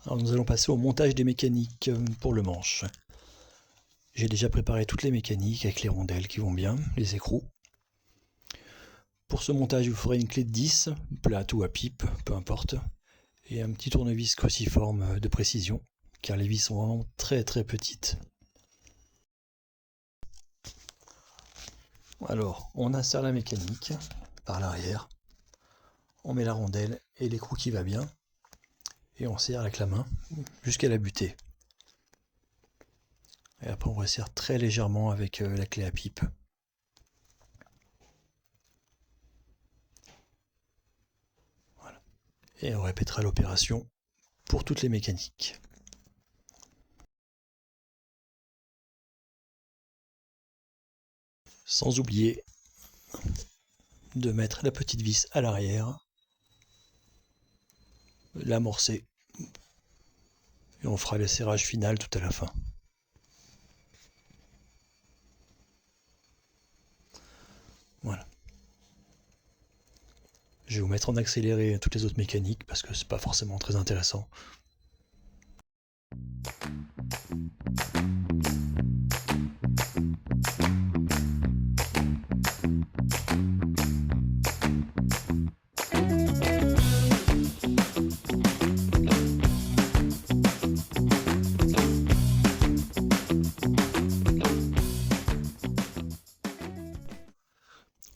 Alors nous allons passer au montage des mécaniques pour le manche. J'ai déjà préparé toutes les mécaniques avec les rondelles qui vont bien, les écrous. Pour ce montage, il vous faudra une clé de 10, plate ou à pipe, peu importe, et un petit tournevis cruciforme de précision, car les vis sont vraiment très petites. Alors, on insère la mécanique par l'arrière, on met la rondelle et l'écrou qui va bien, et on serre avec la main jusqu'à la butée. Et après on resserre très légèrement avec la clé à pipe. Voilà. Et on répétera l'opération pour toutes les mécaniques. Sans oublier de mettre la petite vis à l'arrière, l'amorcer, et on fera le serrage final tout à la fin. Voilà. Je vais vous mettre en accéléré toutes les autres mécaniques parce que c'est pas forcément très intéressant.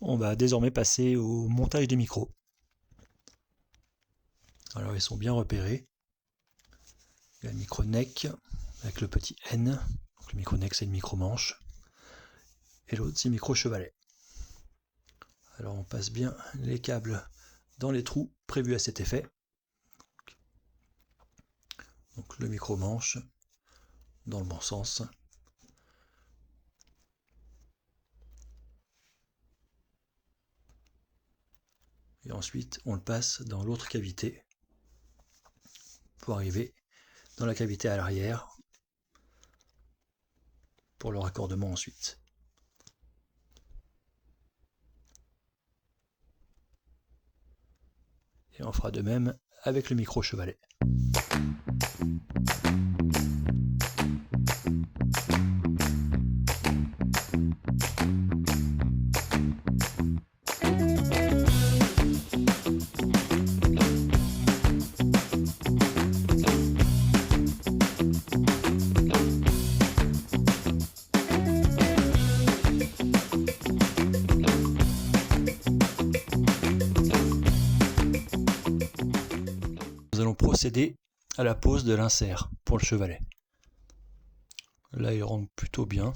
On va désormais passer au montage des micros. Alors ils sont bien repérés. Il y a le micro neck avec le petit N. Donc le micro neck c'est le micro manche. Et l'autre c'est le micro chevalet. Alors on passe bien les câbles dans les trous prévus à cet effet. Donc le micro manche dans le bon sens. Et ensuite on le passe dans l'autre cavité pour arriver dans la cavité à l'arrière pour le raccordement ensuite. Et on fera de même avec le micro chevalet. Nous allons procéder à la pose de l'insert pour le chevalet. Là il rentre plutôt bien,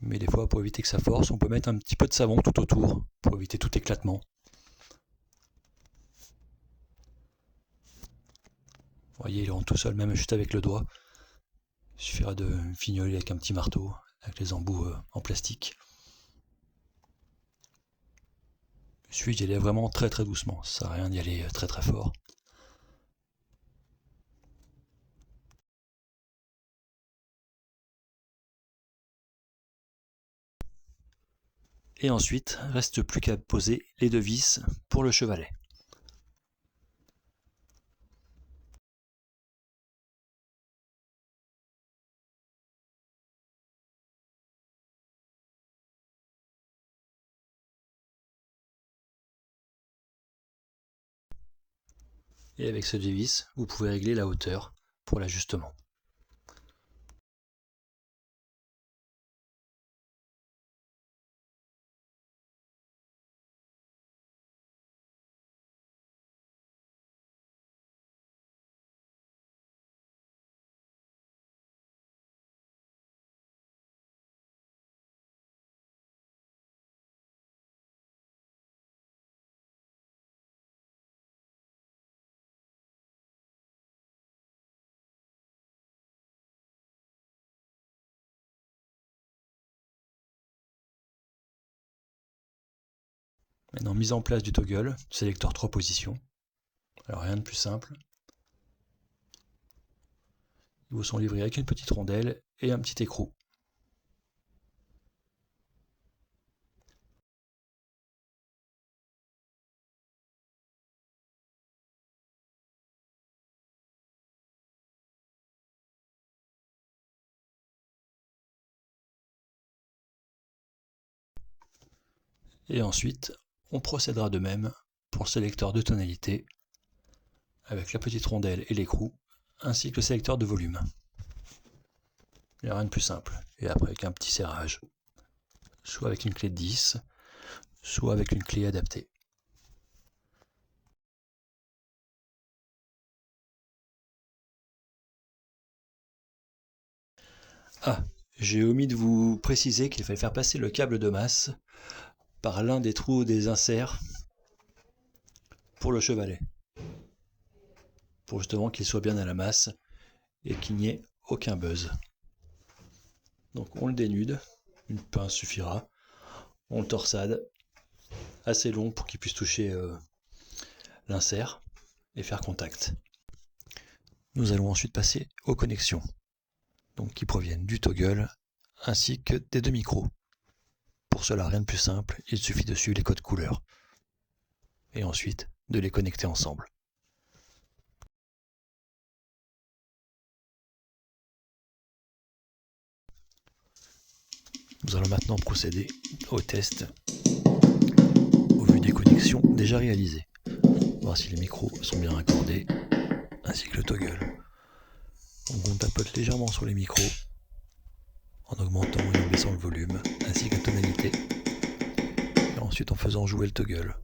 mais des fois pour éviter que ça force, on peut mettre un petit peu de savon tout autour pour éviter tout éclatement. Vous voyez, il rentre tout seul, même juste avec le doigt. Il suffira de fignoler avec un petit marteau, avec les embouts en plastique. Il suffit d'y aller vraiment très doucement, ça sert à rien d'y aller très fort. Et ensuite, reste plus qu'à poser les deux vis pour le chevalet. Et avec ces deux vis, vous pouvez régler la hauteur pour l'ajustement. Maintenant, mise en place du toggle, sélecteur 3 positions. Alors rien de plus simple. Ils vous sont livrés avec une petite rondelle et un petit écrou. Et ensuite, on procédera de même pour le sélecteur de tonalité, avec la petite rondelle et l'écrou, ainsi que le sélecteur de volume. Il n'y a rien de plus simple. Et après, avec un petit serrage, soit avec une clé de 10, soit avec une clé adaptée. Ah, j'ai omis de vous préciser qu'il fallait faire passer le câble de masse par l'un des trous des inserts pour le chevalet, pour justement qu'il soit bien à la masse et qu'il n'y ait aucun buzz. Donc on le dénude, une pince suffira, on le torsade, assez long pour qu'il puisse toucher l'insert et faire contact. Nous allons ensuite passer aux connexions, donc qui proviennent du toggle ainsi que des deux micros. Pour cela, rien de plus simple, il suffit de suivre les codes couleurs et ensuite de les connecter ensemble. Nous allons maintenant procéder au test au vu des connexions déjà réalisées. Voir si les micros sont bien raccordés, ainsi que le toggle. Donc on tapote légèrement sur les micros, en augmentant et en baissant le volume, ainsi que la tonalité. Et ensuite en faisant jouer le toggle.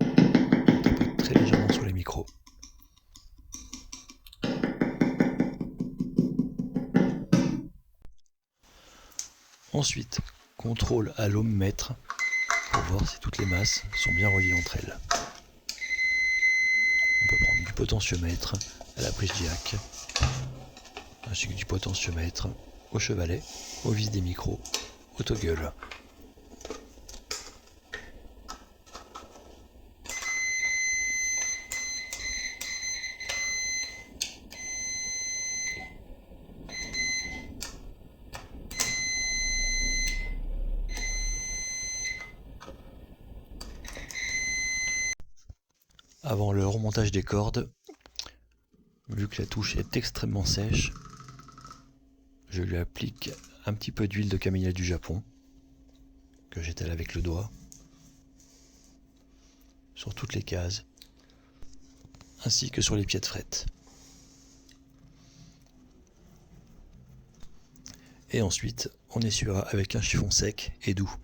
On tapote très légèrement sur les micros. Ensuite, contrôle à l'ohmmètre pour voir si toutes les masses sont bien reliées entre elles. On peut prendre du potentiomètre à la prise jack, ainsi que du potentiomètre au chevalet, au vis des micros, au toggle. Avant le remontage des cordes, vu que la touche est extrêmement sèche, je lui applique un petit peu d'huile de camélia du Japon, que j'étale avec le doigt, sur toutes les cases, ainsi que sur les pieds de fret. Et ensuite, on essuiera avec un chiffon sec et doux.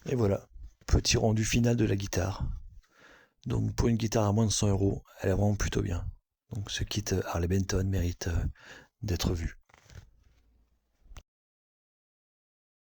Et voilà, petit rendu final de la guitare. Donc pour une guitare à moins de 100 €, elle est vraiment plutôt bien. Donc ce kit Harley Benton mérite d'être vu.